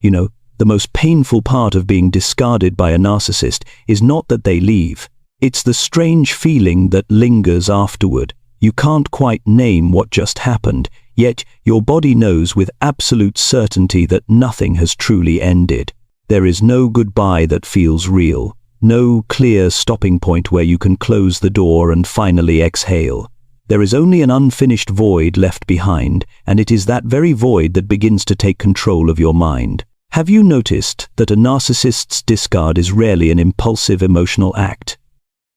The most painful part of being discarded by a narcissist is not that they leave. It's the strange feeling that lingers afterward. You can't quite name what just happened, yet your body knows with absolute certainty that nothing has truly ended. There is no goodbye that feels real, no clear stopping point where you can close the door and finally exhale. There is only an unfinished void left behind, and it is that very void that begins to take control of your mind. Have you noticed that a narcissist's discard is rarely an impulsive emotional act?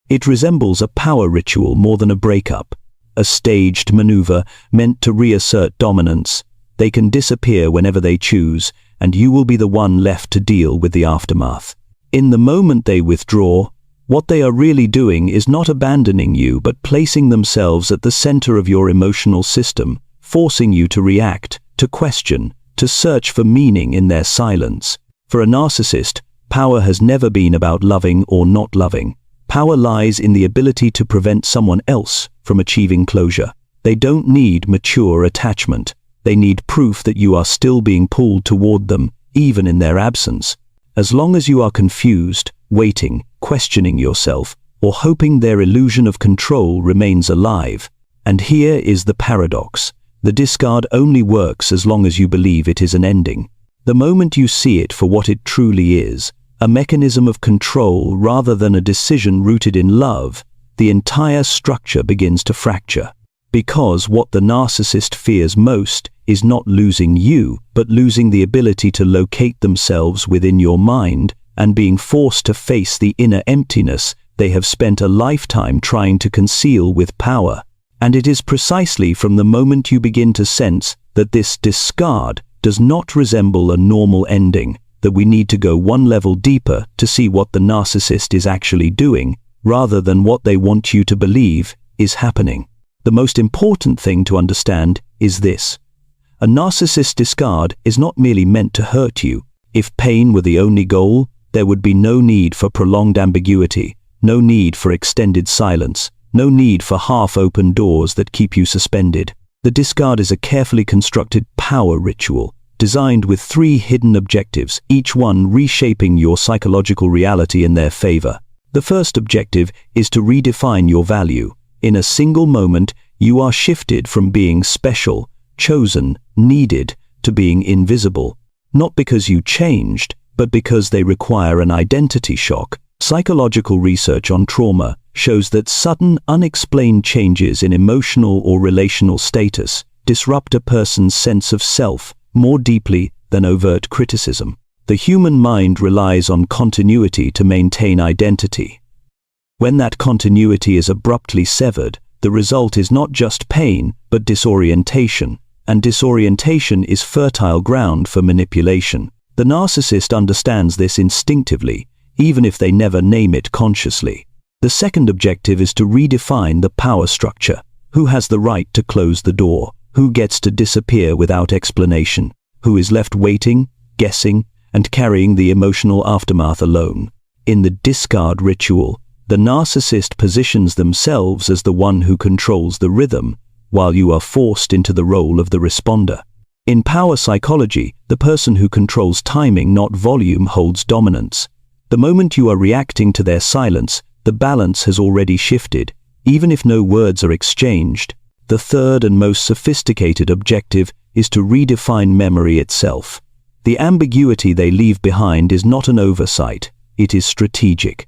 It resembles a power ritual more than a breakup, a staged maneuver meant to reassert dominance. They can disappear whenever they choose, and you will be the one left to deal with the aftermath. In the moment they withdraw, what they are really doing is not abandoning you, but placing themselves at the center of your emotional system, forcing you to react, to question, to search for meaning in their silence. For a narcissist, power has never been about loving or not loving. Power lies in the ability to prevent someone else from achieving closure. They don't need mature attachment. They need proof that you are still being pulled toward them, even in their absence. As long as you are confused, waiting, questioning yourself, or hoping their illusion of control remains alive. And here is the paradox. The discard only works as long as you believe it is an ending. The moment you see it for what it truly is, a mechanism of control rather than a decision rooted in love, the entire structure begins to fracture. Because what the narcissist fears most is not losing you, but losing the ability to locate themselves within your mind and being forced to face the inner emptiness they have spent a lifetime trying to conceal with power. And it is precisely from the moment you begin to sense that this discard does not resemble a normal ending that we need to go one level deeper to see what the narcissist is actually doing, rather than what they want you to believe is happening. The most important thing to understand is this. A narcissist discard is not merely meant to hurt you. If pain were the only goal, there would be no need for prolonged ambiguity, no need for extended silence, no need for half-open doors that keep you suspended. The discard is a carefully constructed power ritual, designed with 3 hidden objectives, each one reshaping your psychological reality in their favor. The first objective is to redefine your value. In a single moment, you are shifted from being special, chosen, needed, to being invisible. Not because you changed, but because they require an identity shock. Psychological research on trauma shows that sudden, unexplained changes in emotional or relational status disrupt a person's sense of self more deeply than overt criticism. The human mind relies on continuity to maintain identity. When that continuity is abruptly severed, the result is not just pain, but disorientation, and disorientation is fertile ground for manipulation. The narcissist understands this instinctively, even if they never name it consciously. The second objective is to redefine the power structure. Who has the right to close the door? Who gets to disappear without explanation? Who is left waiting, guessing, and carrying the emotional aftermath alone? In the discard ritual, the narcissist positions themselves as the one who controls the rhythm, while you are forced into the role of the responder. In power psychology, the person who controls timing, not volume, holds dominance. The moment you are reacting to their silence, the balance has already shifted, even if no words are exchanged. The third and most sophisticated objective is to redefine memory itself. The ambiguity they leave behind is not an oversight, it is strategic.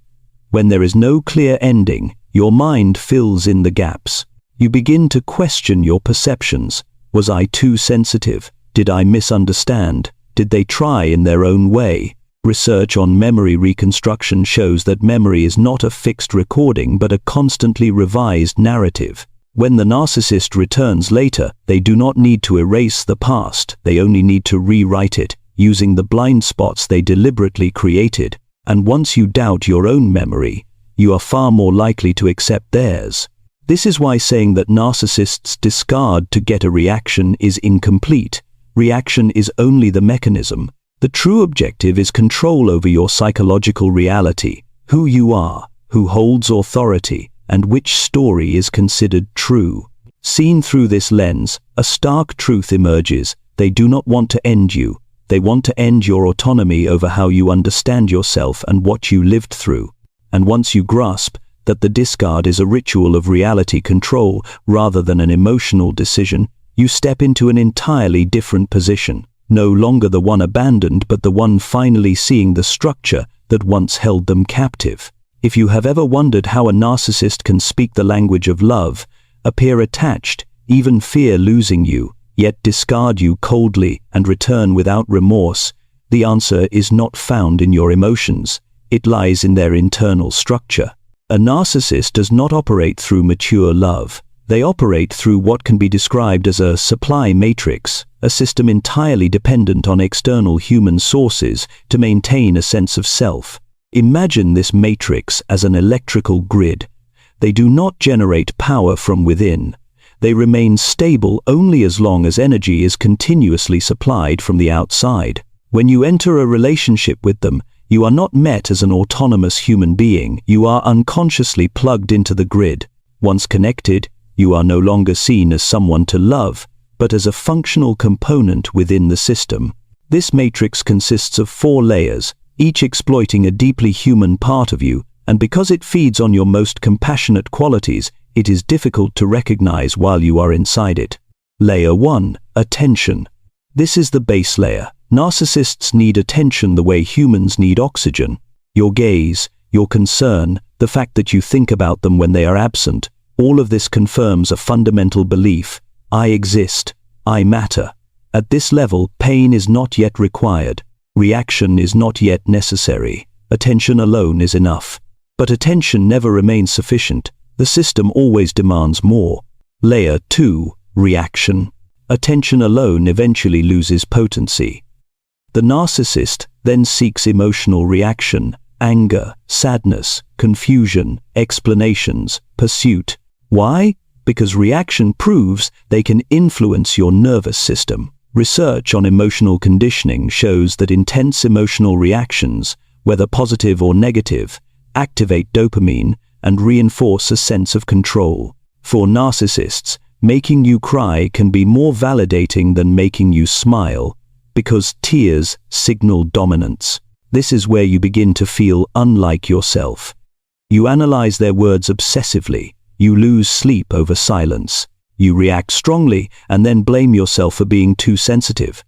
When there is no clear ending, your mind fills in the gaps. You begin to question your perceptions. Was I too sensitive? Did I misunderstand? Did they try in their own way? Research on memory reconstruction shows that memory is not a fixed recording but a constantly revised narrative. When the narcissist returns later, they do not need to erase the past, they only need to rewrite it, using the blind spots they deliberately created. And once you doubt your own memory, you are far more likely to accept theirs. This is why saying that narcissists discard to get a reaction is incomplete. Reaction is only the mechanism. The true objective is control over your psychological reality, who you are, who holds authority, and which story is considered true. Seen through this lens, a stark truth emerges. They do not want to end you. They want to end your autonomy over how you understand yourself and what you lived through. And once you grasp that the discard is a ritual of reality control rather than an emotional decision, you step into an entirely different position, no longer the one abandoned but the one finally seeing the structure that once held them captive. If you have ever wondered how a narcissist can speak the language of love, appear attached, even fear losing you, yet discard you coldly and return without remorse, the answer is not found in your emotions. It lies in their internal structure. A narcissist does not operate through mature love. They operate through what can be described as a supply matrix, a system entirely dependent on external human sources to maintain a sense of self. Imagine this matrix as an electrical grid. They do not generate power from within. They remain stable only as long as energy is continuously supplied from the outside. When you enter a relationship with them, you are not met as an autonomous human being. You are unconsciously plugged into the grid. Once connected, you are no longer seen as someone to love, but as a functional component within the system. This matrix consists of 4 layers, each exploiting a deeply human part of you, and because it feeds on your most compassionate qualities, it is difficult to recognize while you are inside it. Layer 1. Attention. This is the base layer. Narcissists need attention the way humans need oxygen. Your gaze, your concern, the fact that you think about them when they are absent, all of this confirms a fundamental belief: I exist, I matter. At this level, pain is not yet required. Reaction is not yet necessary. Attention alone is enough. But attention never remains sufficient. The system always demands more. Layer 2. Reaction. Attention alone eventually loses potency. The narcissist then seeks emotional reaction, anger, sadness, confusion, explanations, pursuit. Why? Because reaction proves they can influence your nervous system. Research on emotional conditioning shows that intense emotional reactions, whether positive or negative, activate dopamine and reinforce a sense of control. For narcissists, making you cry can be more validating than making you smile, because tears signal dominance. This is where you begin to feel unlike yourself. You analyze their words obsessively. You lose sleep over silence. You react strongly and then blame yourself for being too sensitive.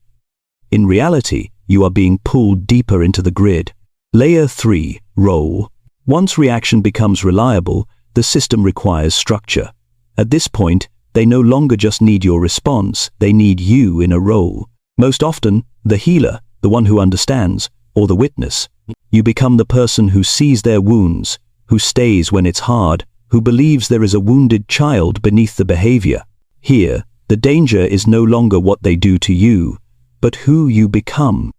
In reality, you are being pulled deeper into the grid. Layer 3. Role. Once reaction becomes reliable, the system requires structure. At this point, they no longer just need your response, they need you in a role. Most often, the healer, the one who understands, or the witness. You become the person who sees their wounds, who stays when it's hard, who believes there is a wounded child beneath the behavior. Here, the danger is no longer what they do to you, but who you become.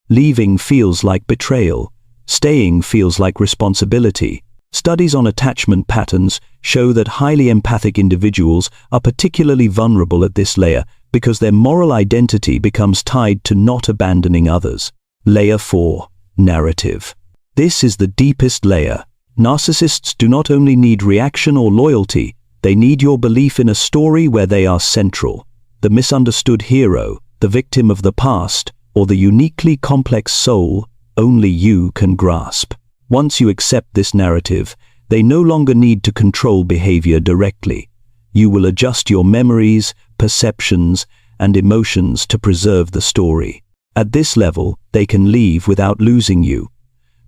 Leaving feels like betrayal. Staying feels like responsibility. Studies on attachment patterns show that highly empathic individuals are particularly vulnerable at this layer because their moral identity becomes tied to not abandoning others. Layer 4. Narrative. This is the deepest layer. Narcissists do not only need reaction or loyalty, they need your belief in a story where they are central. The misunderstood hero, the victim of the past, or the uniquely complex soul only you can grasp. Once you accept this narrative, they no longer need to control behavior directly. You will adjust your memories, perceptions, and emotions to preserve the story. At this level, they can leave without losing you.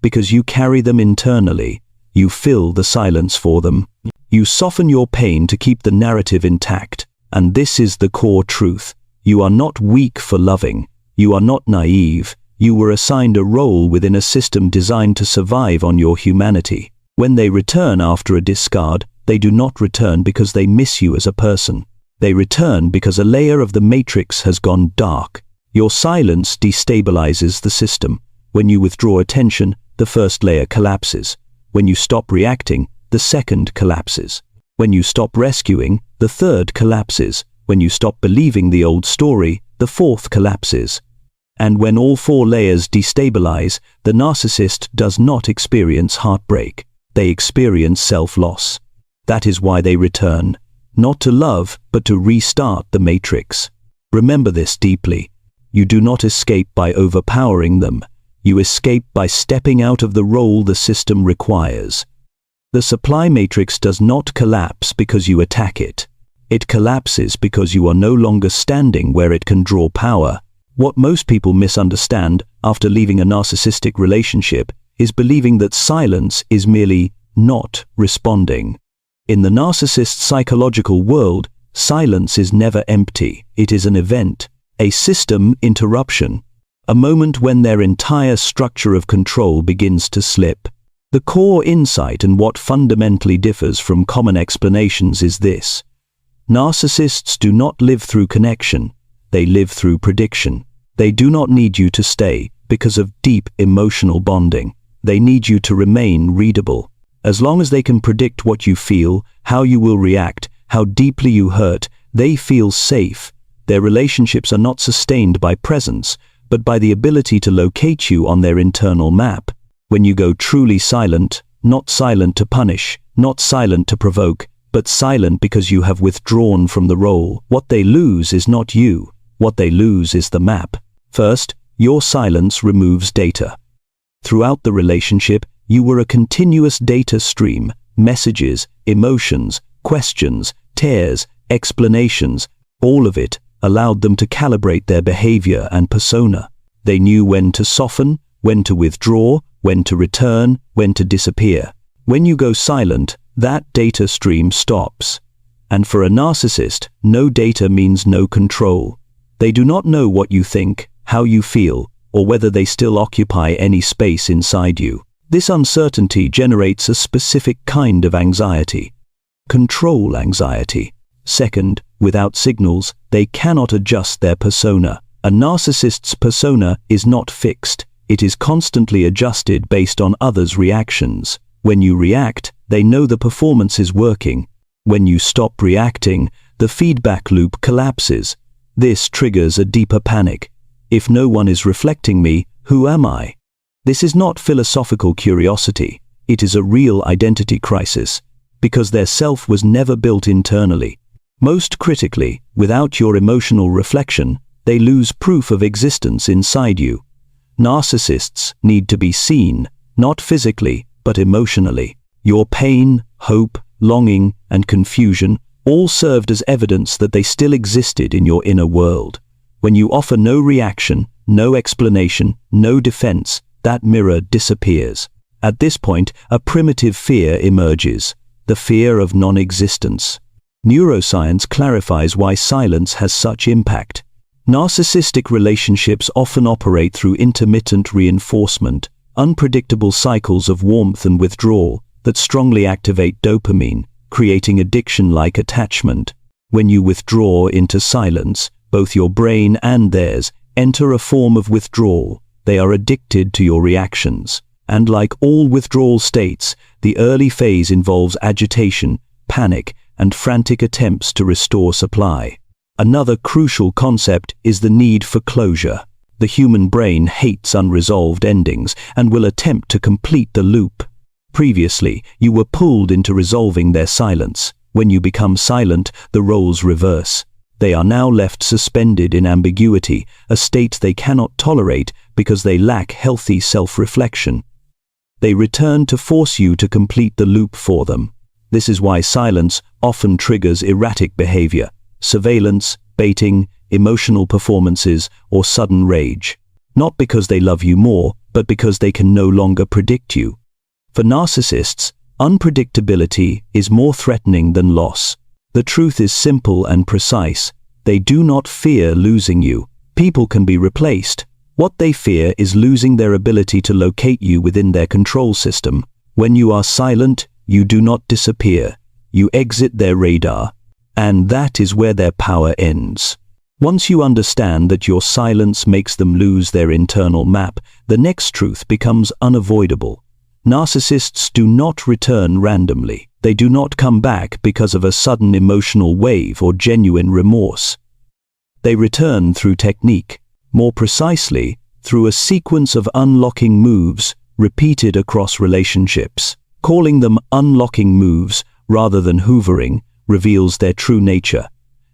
Because you carry them internally, you fill the silence for them. You soften your pain to keep the narrative intact. And this is the core truth. You are not weak for loving. You are not naive. You were assigned a role within a system designed to survive on your humanity. When they return after a discard, they do not return because they miss you as a person. They return because a layer of the matrix has gone dark. Your silence destabilizes the system. When you withdraw attention, the first layer collapses. When you stop reacting, the second collapses. When you stop rescuing, the third collapses. When you stop believing the old story, the fourth collapses. And when all 4 layers destabilize, the narcissist does not experience heartbreak. They experience self-loss. That is why they return, not to love, but to restart the matrix. Remember this deeply. You do not escape by overpowering them. You escape by stepping out of the role the system requires. The supply matrix does not collapse because you attack it. It collapses because you are no longer standing where it can draw power. What most people misunderstand after leaving a narcissistic relationship is believing that silence is merely not responding. In the narcissist's psychological world, silence is never empty. It is an event, a system interruption, a moment when their entire structure of control begins to slip. The core insight and what fundamentally differs from common explanations is this: narcissists do not live through connection, they live through prediction. They do not need you to stay because of deep emotional bonding. They need you to remain readable. As long as they can predict what you feel, how you will react, how deeply you hurt, they feel safe. Their relationships are not sustained by presence, but by the ability to locate you on their internal map. When you go truly silent, not silent to punish, not silent to provoke, but silent because you have withdrawn from the role, what they lose is not you. What they lose is the map. First, your silence removes data. Throughout the relationship, you were a continuous data stream: messages, emotions, questions, tears, explanations. All of it allowed them to calibrate their behavior and persona. They knew when to soften, when to withdraw, when to return, when to disappear. When you go silent, that data stream stops. And for a narcissist, no data means no control. They do not know what you think, how you feel, or whether they still occupy any space inside you. This uncertainty generates a specific kind of anxiety: control anxiety. Second, without signals, they cannot adjust their persona. A narcissist's persona is not fixed. It is constantly adjusted based on others' reactions. When you react, they know the performance is working. When you stop reacting, the feedback loop collapses. This triggers a deeper panic. If no one is reflecting me, who am I? This is not philosophical curiosity. It is a real identity crisis, because their self was never built internally. Most critically, without your emotional reflection, they lose proof of existence inside you. Narcissists need to be seen, not physically, but emotionally. Your pain, hope, longing, and confusion all served as evidence that they still existed in your inner world. When you offer no reaction, no explanation, no defense, that mirror disappears. At this point, a primitive fear emerges: the fear of non-existence. Neuroscience clarifies why silence has such impact. Narcissistic relationships often operate through intermittent reinforcement, unpredictable cycles of warmth and withdrawal that strongly activate dopamine, creating addiction-like attachment. When you withdraw into silence, both your brain and theirs enter a form of withdrawal. They are addicted to your reactions. And like all withdrawal states, the early phase involves agitation, panic, and frantic attempts to restore supply. Another crucial concept is the need for closure. The human brain hates unresolved endings and will attempt to complete the loop. Previously, you were pulled into resolving their silence. When you become silent, the roles reverse. They are now left suspended in ambiguity, a state they cannot tolerate because they lack healthy self-reflection. They return to force you to complete the loop for them. This is why silence often triggers erratic behavior: surveillance, baiting, emotional performances, or sudden rage. Not because they love you more, but because they can no longer predict you. For narcissists, unpredictability is more threatening than loss. The truth is simple and precise. They do not fear losing you. People can be replaced. What they fear is losing their ability to locate you within their control system. When you are silent, you do not disappear. You exit their radar. And that is where their power ends. Once you understand that your silence makes them lose their internal map, the next truth becomes unavoidable. Narcissists do not return randomly. They do not come back because of a sudden emotional wave or genuine remorse. They return through technique. More precisely, through a sequence of unlocking moves repeated across relationships. Calling them unlocking moves rather than hoovering reveals their true nature.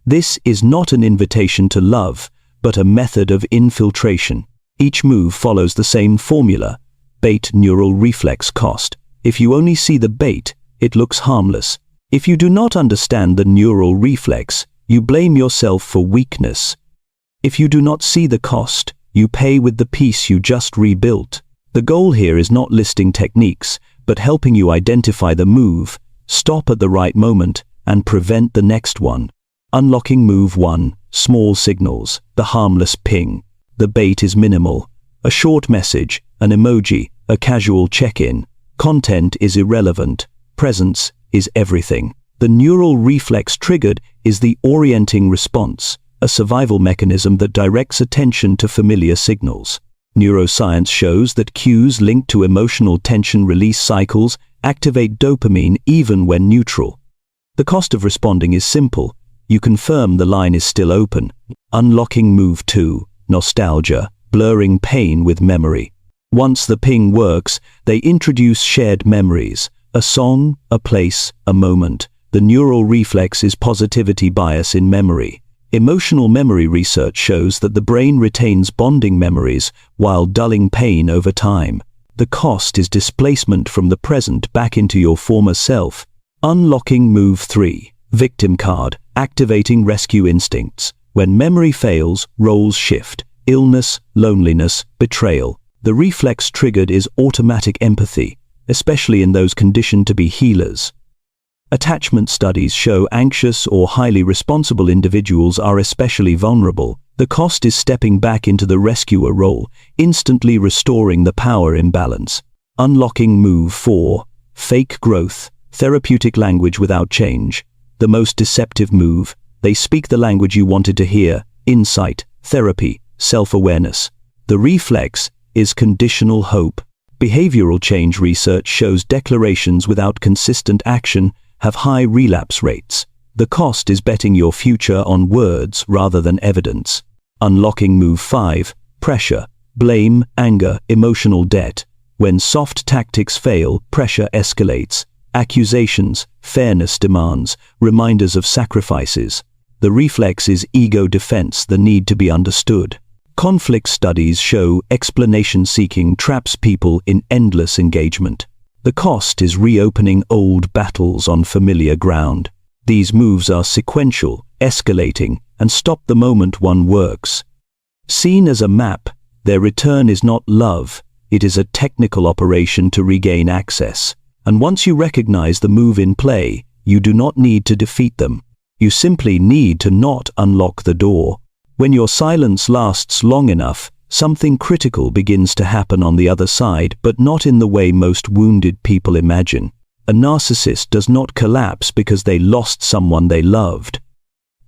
This is not an invitation to love, but a method of infiltration. Each move follows the same formula: bait, neural reflex, cost. If you only see the bait, it looks harmless. If you do not understand the neural reflex, you blame yourself for weakness. If you do not see the cost, you pay with the piece you just rebuilt. The goal here is not listing techniques, but helping you identify the move, stop at the right moment, and prevent the next one. Unlocking move 1, small signals, the harmless ping. The bait is minimal. A short message, an emoji, a casual check-in. Content is irrelevant. Presence is everything. The neural reflex triggered is the orienting response, a survival mechanism that directs attention to familiar signals. Neuroscience shows that cues linked to emotional tension release cycles activate dopamine even when neutral. The cost of responding is simple. You confirm the line is still open. Unlocking move 2, nostalgia, blurring pain with memory. Once the ping works, they introduce shared memories. A song, a place, a moment. The neural reflex is positivity bias in memory. Emotional memory research shows that the brain retains bonding memories while dulling pain over time. The cost is displacement from the present back into your former self. Unlocking move 3, victim card, activating rescue instincts. When memory fails, roles shift. Illness, loneliness, betrayal. The reflex triggered is automatic empathy, especially in those conditioned to be healers. Attachment studies show anxious or highly responsible individuals are especially vulnerable. The cost is stepping back into the rescuer role, instantly restoring the power imbalance. Unlocking move 4, fake growth, therapeutic language without change. The most deceptive move, they speak the language you wanted to hear, insight, therapy, self-awareness. The reflex is conditional hope. Behavioral change research shows declarations without consistent action have high relapse rates. The cost is betting your future on words rather than evidence. Unlocking move 5, pressure, blame, anger, emotional debt. When soft tactics fail, pressure escalates. Accusations, fairness demands, reminders of sacrifices. The reflex is ego defense, the need to be understood. Conflict studies show explanation-seeking traps people in endless engagement. The cost is reopening old battles on familiar ground. These moves are sequential, escalating, and stop the moment one works. Seen as a map, their return is not love, it is a technical operation to regain access. And once you recognize the move in play, you do not need to defeat them. You simply need to not unlock the door. When your silence lasts long enough, something critical begins to happen on the other side, but not in the way most wounded people imagine. A narcissist does not collapse because they lost someone they loved.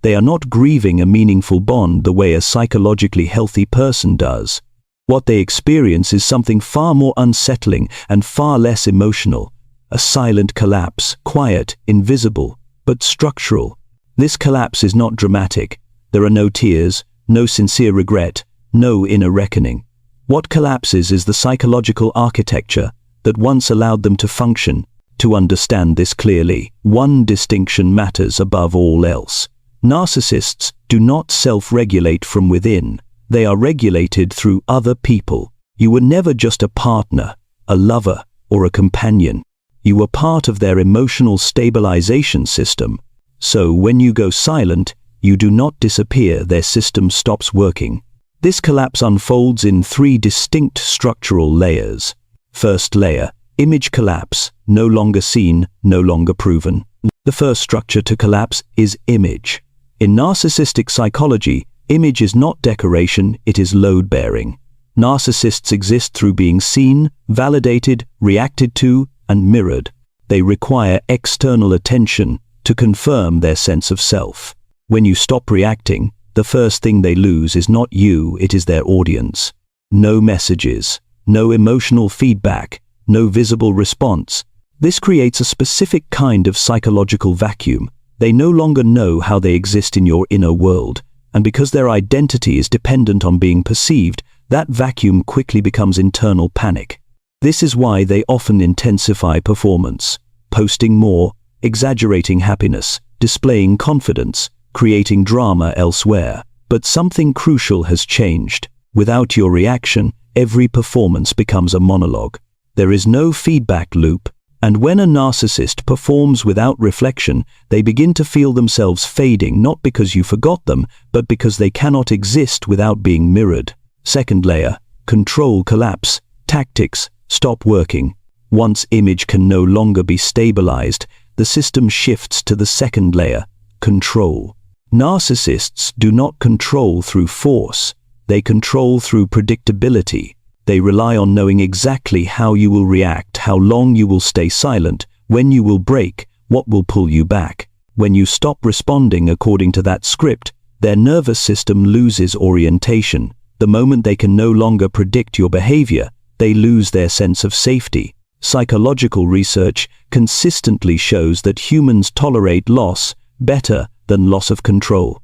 They are not grieving a meaningful bond the way a psychologically healthy person does. What they experience is something far more unsettling and far less emotional. A silent collapse, quiet, invisible, but structural. This collapse is not dramatic. There are no tears, no sincere regret, no inner reckoning. What collapses is the psychological architecture that once allowed them to function. To understand this clearly, one distinction matters above all else. Narcissists do not self-regulate from within. They are regulated through other people. You were never just a partner, a lover, or a companion. You were part of their emotional stabilization system. So when you go silent, you do not disappear, their system stops working. This collapse unfolds in 3 distinct structural layers. First layer, image collapse, no longer seen, no longer proven. The first structure to collapse is image. In narcissistic psychology, image is not decoration, it is load-bearing. Narcissists exist through being seen, validated, reacted to, and mirrored. They require external attention to confirm their sense of self. When you stop reacting, the first thing they lose is not you, it is their audience. No messages, no emotional feedback, no visible response. This creates a specific kind of psychological vacuum. They no longer know how they exist in your inner world, and because their identity is dependent on being perceived, that vacuum quickly becomes internal panic. This is why they often intensify performance, posting more, exaggerating happiness, displaying confidence, creating drama elsewhere. But something crucial has changed. Without your reaction, every performance becomes a monologue. There is no feedback loop, and when a narcissist performs without reflection, they begin to feel themselves fading, not because you forgot them, but because they cannot exist without being mirrored. Second layer, control collapse. Tactics stop working. Once image can no longer be stabilized, the system shifts to the second layer, control. Narcissists do not control through force. They control through predictability. They rely on knowing exactly how you will react, how long you will stay silent, when you will break, what will pull you back. When you stop responding according to that script, their nervous system loses orientation. The moment they can no longer predict your behavior, they lose their sense of safety. Psychological research consistently shows that humans tolerate loss better than loss of control.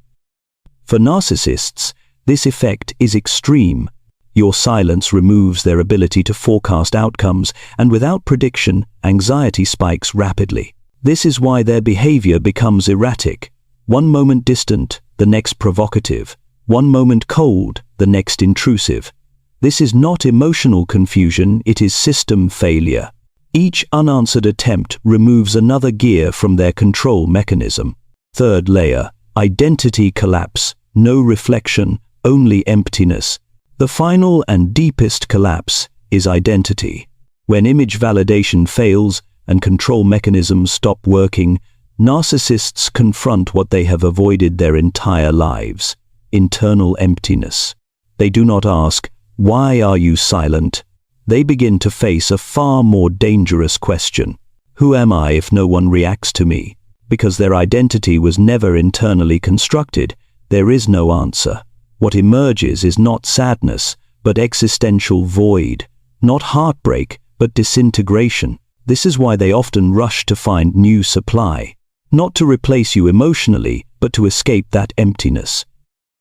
For narcissists, this effect is extreme. Your silence removes their ability to forecast outcomes, and without prediction, anxiety spikes rapidly. This is why their behavior becomes erratic. One moment distant, the next provocative. One moment cold, the next intrusive. This is not emotional confusion, it is system failure. Each unanswered attempt removes another gear from their control mechanism. Third layer, identity collapse. No reflection, only emptiness. The final and deepest collapse is identity. When image validation fails and control mechanisms stop working, narcissists confront what they have avoided their entire lives: internal emptiness. They do not ask, "Why are you silent?" They begin to face a far more dangerous question. Who am I if no one reacts to me? Because their identity was never internally constructed, there is no answer. What emerges is not sadness, but existential void. Not heartbreak, but disintegration. This is why they often rush to find new supply. Not to replace you emotionally, but to escape that emptiness.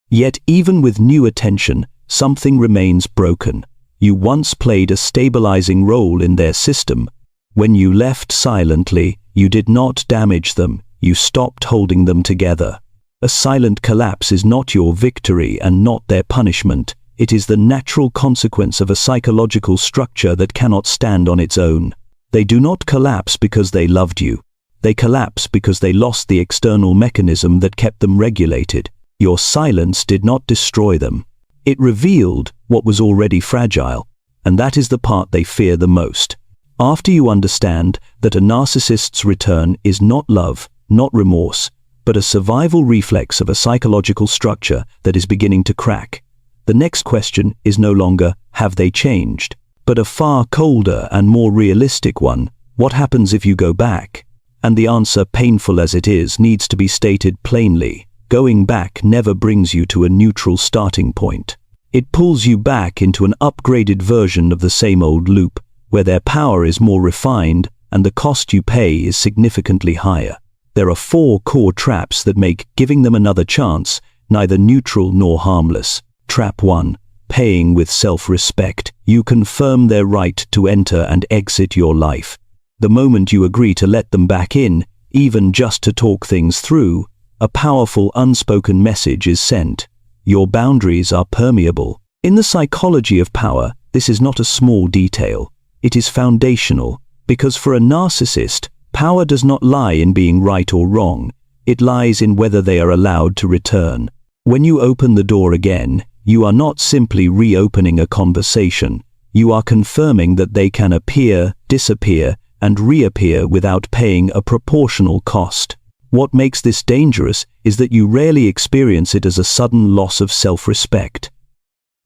Yet even with new attention, something remains broken. You once played a stabilizing role in their system. When you left silently, you did not damage them, you stopped holding them together. A silent collapse is not your victory and not their punishment. It is the natural consequence of a psychological structure that cannot stand on its own. They do not collapse because they loved you. They collapse because they lost the external mechanism that kept them regulated. Your silence did not destroy them. It revealed what was already fragile, and that is the part they fear the most. After you understand that a narcissist's return is not love, not remorse, but a survival reflex of a psychological structure that is beginning to crack, the next question is no longer, have they changed? But a far colder and more realistic one, what happens if you go back? And the answer, painful as it is, needs to be stated plainly. Going back never brings you to a neutral starting point. It pulls you back into an upgraded version of the same old loop, where their power is more refined and the cost you pay is significantly higher. There are 4 core traps that make giving them another chance neither neutral nor harmless. Trap 1. Paying with self-respect. You confirm their right to enter and exit your life. The moment you agree to let them back in, even just to talk things through, a powerful unspoken message is sent. Your boundaries are permeable. In the psychology of power, this is not a small detail. It is foundational, because for a narcissist, power does not lie in being right or wrong. It lies in whether they are allowed to return. When you open the door again, you are not simply reopening a conversation. You are confirming that they can appear, disappear, and reappear without paying a proportional cost. What makes this dangerous is that you rarely experience it as a sudden loss of self-respect.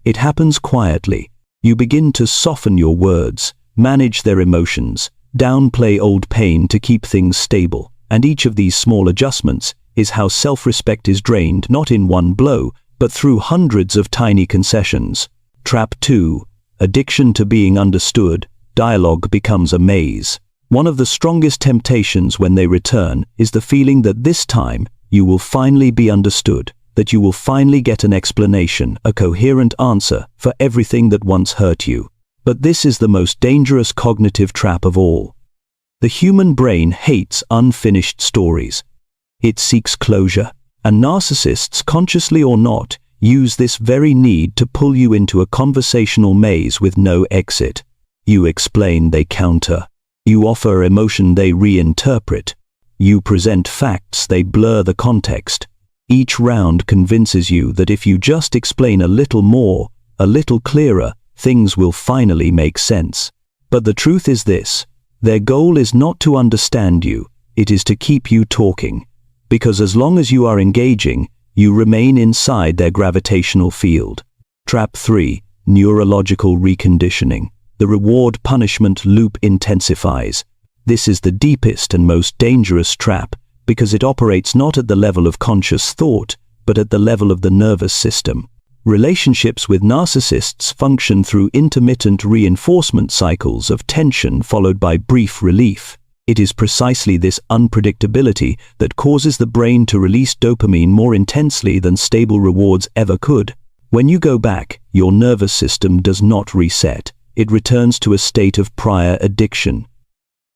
It happens quietly. You begin to soften your words, manage their emotions, downplay old pain to keep things stable, and each of these small adjustments is how self-respect is drained, not in one blow, but through hundreds of tiny concessions. Trap 2. Addiction to being understood. Dialogue becomes a maze. One of the strongest temptations when they return is the feeling that this time you will finally be understood, that you will finally get an explanation, a coherent answer for everything that once hurt you. But this is the most dangerous cognitive trap of all. The human brain hates unfinished stories. It seeks closure, and narcissists, consciously or not, use this very need to pull you into a conversational maze with no exit. You explain, they counter. You offer emotion, they reinterpret. You present facts, they blur the context. Each round convinces you that if you just explain a little more, a little clearer, things will finally make sense. But the truth is this: their goal is not to understand you, it is to keep you talking. Because as long as you are engaging, you remain inside their gravitational field. Trap 3. Neurological reconditioning. The reward-punishment loop intensifies. This is the deepest and most dangerous trap, because it operates not at the level of conscious thought, but at the level of the nervous system. Relationships with narcissists function through intermittent reinforcement cycles of tension followed by brief relief. It is precisely this unpredictability that causes the brain to release dopamine more intensely than stable rewards ever could. When you go back, your nervous system does not reset. It returns to a state of prior addiction.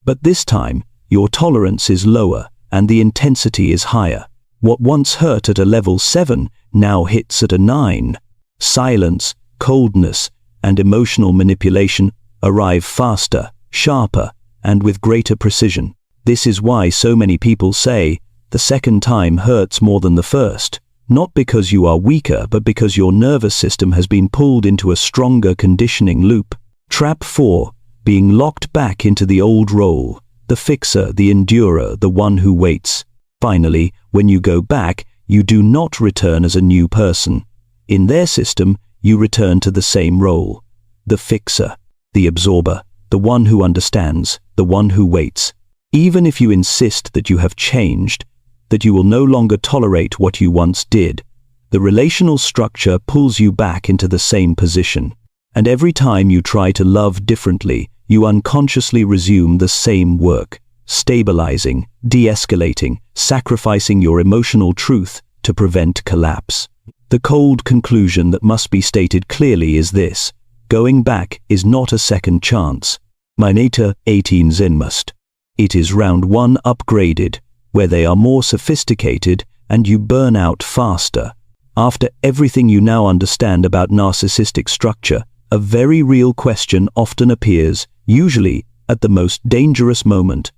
But this time, your tolerance is lower and the intensity is higher. What once hurt at a level 7 now hits at a 9. Silence, coldness, and emotional manipulation arrive faster, sharper, and with greater precision. This is why so many people say, the second time hurts more than the first. Not because you are weaker, but because your nervous system has been pulled into a stronger conditioning loop. Trap 4. Being locked back into the old role. The fixer, the endurer, the one who waits. Finally, when you go back, you do not return as a new person. In their system, you return to the same role. The fixer, the absorber, the one who understands, the one who waits. Even if you insist that you have changed, that you will no longer tolerate what you once did, the relational structure pulls you back into the same position. And every time you try to love differently, you unconsciously resume the same work, stabilizing, de-escalating, sacrificing your emotional truth to prevent collapse. The cold conclusion that must be stated clearly is this: going back is not a second chance. Mineta 18 Zinmust. It is round 1 upgraded, where they are more sophisticated and you burn out faster. After everything you now understand about narcissistic structure, a very real question often appears, usually at the most dangerous moment.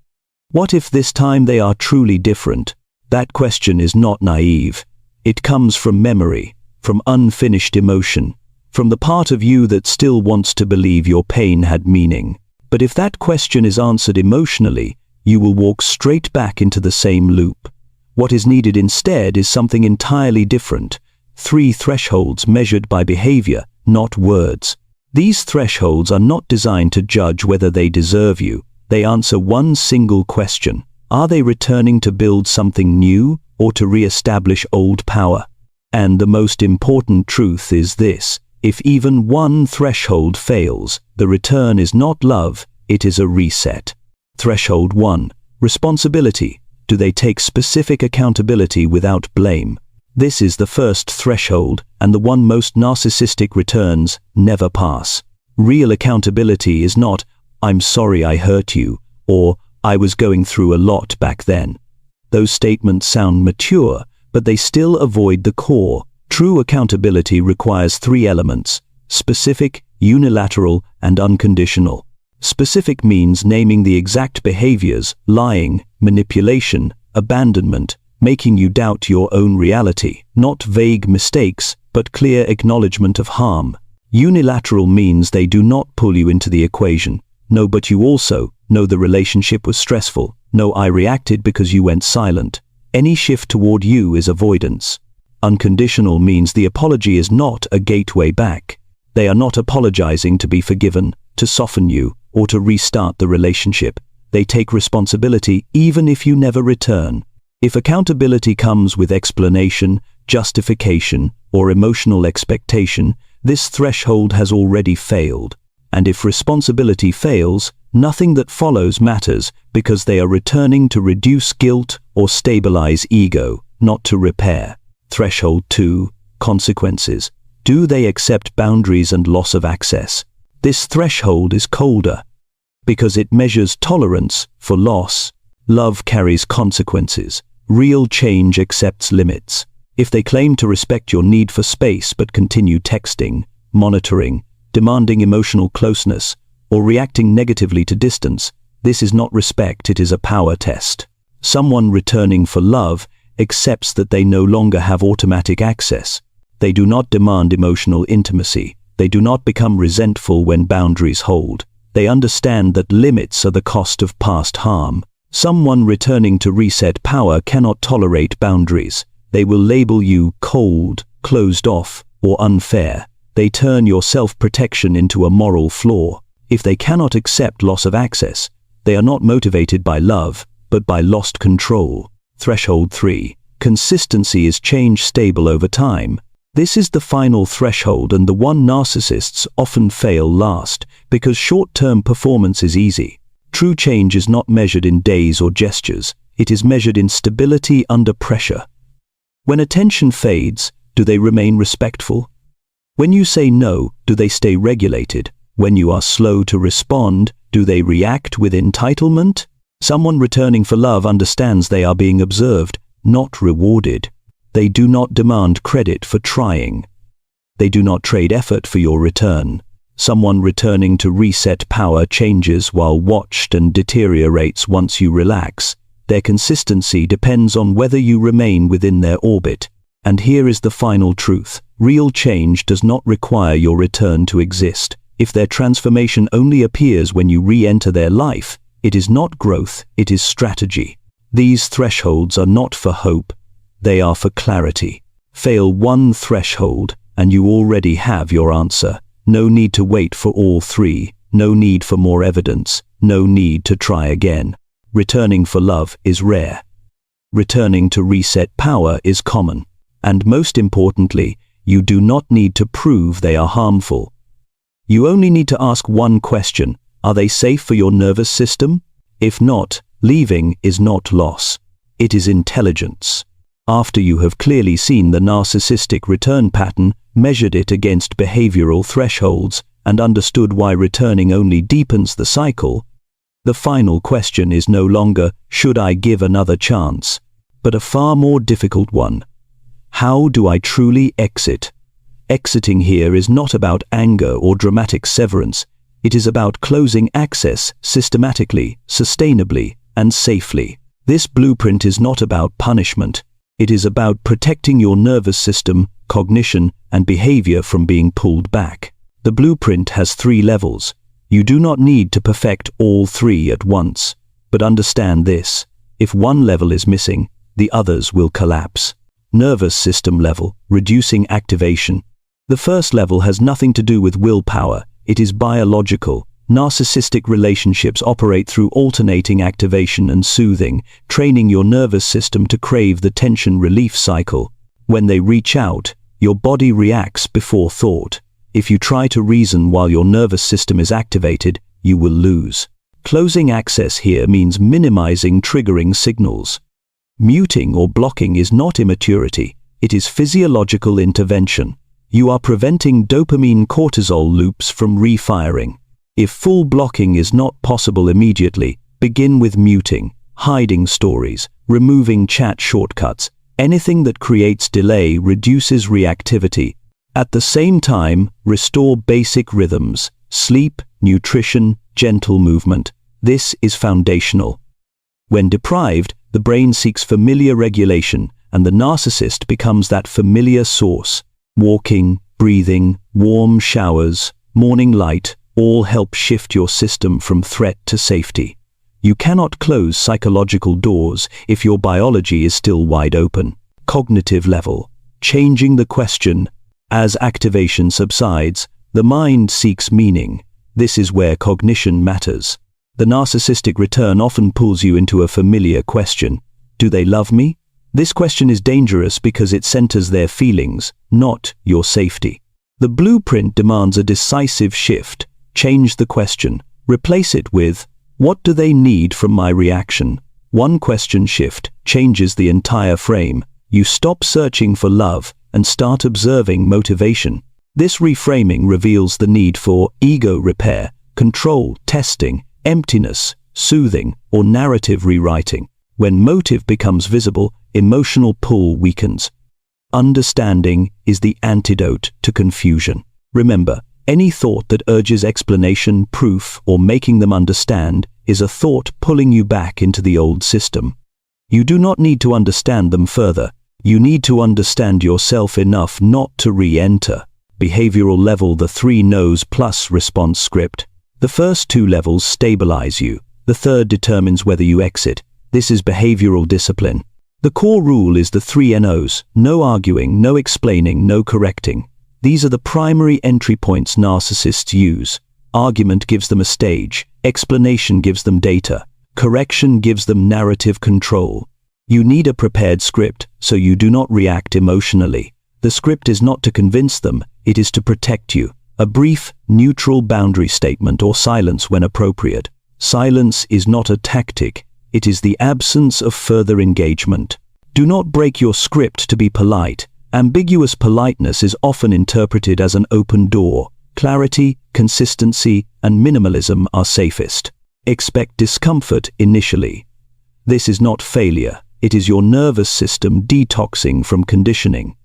What if this time they are truly different? That question is not naive. It comes from memory, from unfinished emotion, from the part of you that still wants to believe your pain had meaning. But if that question is answered emotionally, you will walk straight back into the same loop. What is needed instead is something entirely different. 3 thresholds measured by behavior, not words. These thresholds are not designed to judge whether they deserve you. They answer one single question: are they returning to build something new or to re-establish old power? And the most important truth is this: if even one threshold fails, the return is not love, it is a reset. Threshold 1. Responsibility. Do they take specific accountability without blame? This is the first threshold, and the one most narcissistic returns never pass. Real accountability is not, "I'm sorry I hurt you," or "I was going through a lot back then." Those statements sound mature, but they still avoid the core. True accountability requires 3 elements: specific, unilateral, and unconditional. Specific means naming the exact behaviors, lying, manipulation, abandonment, making you doubt your own reality, not vague mistakes, but clear acknowledgement of harm. Unilateral means they do not pull you into the equation. No, but you also know the relationship was stressful. No, I reacted because you went silent. Any shift toward you is avoidance. Unconditional means the apology is not a gateway back. They are not apologizing to be forgiven, to soften you, or to restart the relationship. They take responsibility even if you never return. If accountability comes with explanation, justification, or emotional expectation, this threshold has already failed. And if responsibility fails, nothing that follows matters, because they are returning to reduce guilt or stabilize ego, not to repair. Threshold 2. Consequences. Do they accept boundaries and loss of access? This threshold is colder, because it measures tolerance for loss. Love carries consequences. Real change accepts limits. If they claim to respect your need for space but continue texting, monitoring, demanding emotional closeness, or reacting negatively to distance, this is not respect, it is a power test. Someone returning for love accepts that they no longer have automatic access. They do not demand emotional intimacy. They do not become resentful when boundaries hold. They understand that limits are the cost of past harm. Someone returning to reset power cannot tolerate boundaries. They will label you cold, closed off, or unfair. They turn your self-protection into a moral flaw. If they cannot accept loss of access, they are not motivated by love, but by lost control. Threshold 3. Consistency is change stable over time. This is the final threshold and the one narcissists often fail last, because short-term performance is easy. True change is not measured in days or gestures. It is measured in stability under pressure. When attention fades, do they remain respectful? When you say no, do they stay regulated? When you are slow to respond, do they react with entitlement? Someone returning for love understands they are being observed, not rewarded. They do not demand credit for trying. They do not trade effort for your return. Someone returning to reset power changes while watched and deteriorates once you relax. Their consistency depends on whether you remain within their orbit. And here is the final truth. Real change does not require your return to exist. If their transformation only appears when you re-enter their life, it is not growth, it is strategy. These thresholds are not for hope, they are for clarity. Fail one threshold, and you already have your answer. No need to wait for all three, no need for more evidence, no need to try again. Returning for love is rare. Returning to reset power is common. And most importantly, you do not need to prove they are harmful. You only need to ask one question: are they safe for your nervous system? If not, leaving is not loss. It is intelligence. After you have clearly seen the narcissistic return pattern, measured it against behavioral thresholds, and understood why returning only deepens the cycle, the final question is no longer, should I give another chance? But a far more difficult one. How do I truly exit? Exiting here is not about anger or dramatic severance. It is about closing access systematically, sustainably, and safely. This blueprint is not about punishment. It is about protecting your nervous system, cognition, and behavior from being pulled back. The blueprint has 3 levels. You do not need to perfect all 3 at once. But understand this: if one level is missing, the others will collapse. Nervous system level, reducing activation. The first level has nothing to do with willpower. It is biological. Narcissistic relationships operate through alternating activation and soothing, training your nervous system to crave the tension relief cycle. When they reach out, your body reacts before thought. If you try to reason while your nervous system is activated, you will lose. Closing access here means minimizing triggering signals. Muting or blocking is not immaturity, it is physiological intervention. You are preventing dopamine cortisol loops from refiring. If full blocking is not possible immediately, begin with muting, hiding stories, removing chat shortcuts. Anything that creates delay reduces reactivity. At the same time, restore basic rhythms: sleep, nutrition, gentle movement. This is foundational. When deprived, the brain seeks familiar regulation, and the narcissist becomes that familiar source. Walking, breathing, warm showers, morning light, all help shift your system from threat to safety. You cannot close psychological doors if your biology is still wide open. Cognitive level, changing the question. As activation subsides, the mind seeks meaning. This is where cognition matters. The narcissistic return often pulls you into a familiar question. Do they love me? This question is dangerous because it centers their feelings, not your safety. The blueprint demands a decisive shift. Change the question. Replace it with, what do they need from my reaction? One question shift changes the entire frame. You stop searching for love and start observing motivation. This reframing reveals the need for ego repair, control, testing, emptiness, soothing, or narrative rewriting. When motive becomes visible, emotional pull weakens. Understanding is the antidote to confusion. Remember, any thought that urges explanation, proof, or making them understand is a thought pulling you back into the old system. You do not need to understand them further. You need to understand yourself enough not to re-enter. Behavioral level, the 3 no's plus response script. The first 2 levels stabilize you. The third determines whether you exit. This is behavioral discipline. The core rule is the 3 NO's. No arguing, no explaining, no correcting. These are the primary entry points narcissists use. Argument gives them a stage. Explanation gives them data. Correction gives them narrative control. You need a prepared script so you do not react emotionally. The script is not to convince them, it is to protect you. A brief, neutral boundary statement or silence when appropriate. Silence is not a tactic, it is the absence of further engagement. Do not break your script to be polite. Ambiguous politeness is often interpreted as an open door. Clarity, consistency, and minimalism are safest. Expect discomfort initially. This is not failure, it is your nervous system detoxing from conditioning.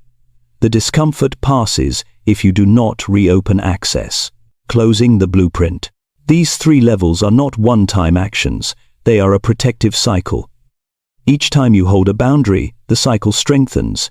The discomfort passes if you do not reopen access. Closing the blueprint. These 3 levels are not one-time actions, they are a protective cycle. Each time you hold a boundary, the cycle strengthens.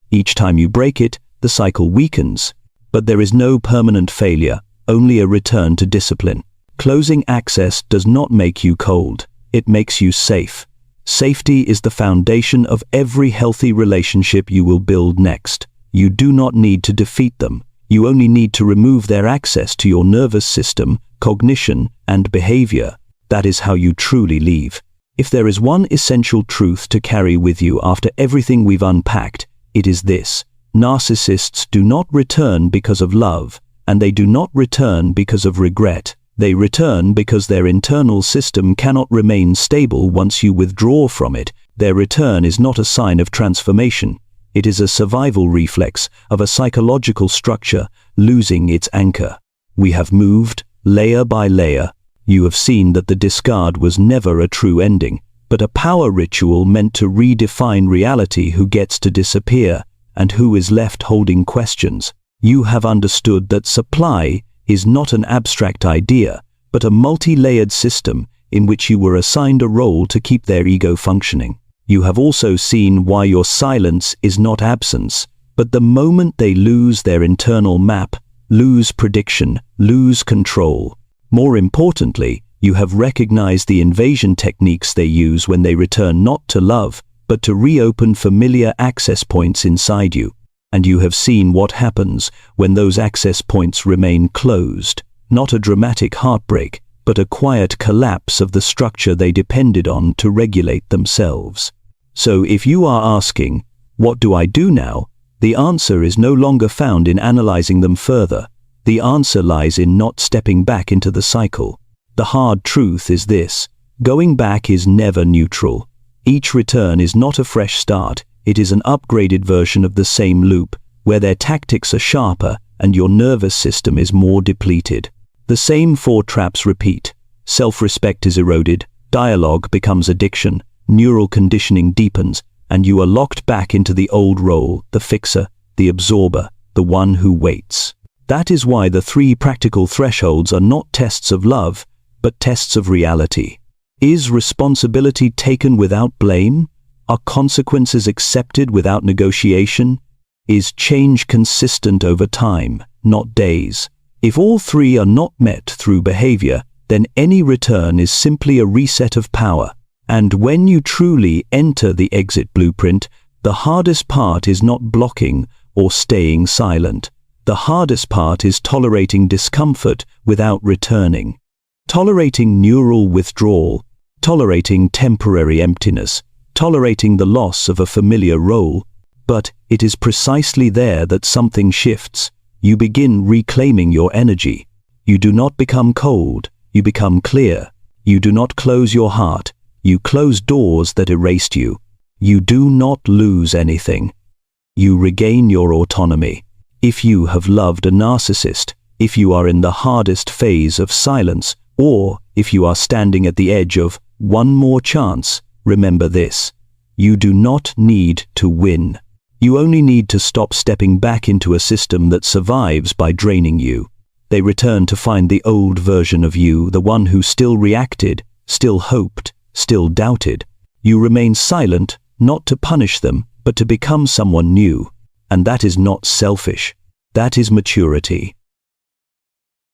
Each time you break it, the cycle weakens. But there is no permanent failure, only a return to discipline. Closing access does not make you cold, it makes you safe. Safety is the foundation of every healthy relationship you will build next. You do not need to defeat them, you only need to remove their access to your nervous system, cognition, and behavior. That is how you truly leave. If there is one essential truth to carry with you after everything we've unpacked, it is this: narcissists do not return because of love, and they do not return because of regret. They return because their internal system cannot remain stable once you withdraw from it. Their return is not a sign of transformation. It is a survival reflex of a psychological structure losing its anchor. We have moved, layer by layer. You have seen that the discard was never a true ending, but a power ritual meant to redefine reality. Who gets to disappear, and who is left holding questions. You have understood that supply is not an abstract idea, but a multi-layered system in which you were assigned a role to keep their ego functioning. You have also seen why your silence is not absence, but the moment they lose their internal map, lose prediction, lose control. More importantly, you have recognized the invasion techniques they use when they return not to love, but to reopen familiar access points inside you. And you have seen what happens when those access points remain closed. Not a dramatic heartbreak, but a quiet collapse of the structure they depended on to regulate themselves. So if you are asking, what do I do now? The answer is no longer found in analyzing them further. The answer lies in not stepping back into the cycle. The hard truth is this: going back is never neutral. Each return is not a fresh start, it is an upgraded version of the same loop, where their tactics are sharper and your nervous system is more depleted. The same 4 traps repeat. Self-respect is eroded, dialogue becomes addiction, neural conditioning deepens, and you are locked back into the old role, the fixer, the absorber, the one who waits. That is why the 3 practical thresholds are not tests of love, but tests of reality. Is responsibility taken without blame? Are consequences accepted without negotiation? Is change consistent over time, not days? If all 3 are not met through behavior, then any return is simply a reset of power. And when you truly enter the exit blueprint, the hardest part is not blocking or staying silent. The hardest part is tolerating discomfort without returning. Tolerating neural withdrawal, tolerating temporary emptiness, tolerating the loss of a familiar role. But it is precisely there that something shifts. You begin reclaiming your energy. You do not become cold, you become clear. You do not close your heart, you close doors that erased you. You do not lose anything. You regain your autonomy. If you have loved a narcissist, if you are in the hardest phase of silence, or if you are standing at the edge of one more chance, remember this: you do not need to win. You only need to stop stepping back into a system that survives by draining you. They return to find the old version of you, the one who still reacted, still hoped, still doubted. You remain silent, not to punish them, but to become someone new. And that is not selfish. That is maturity.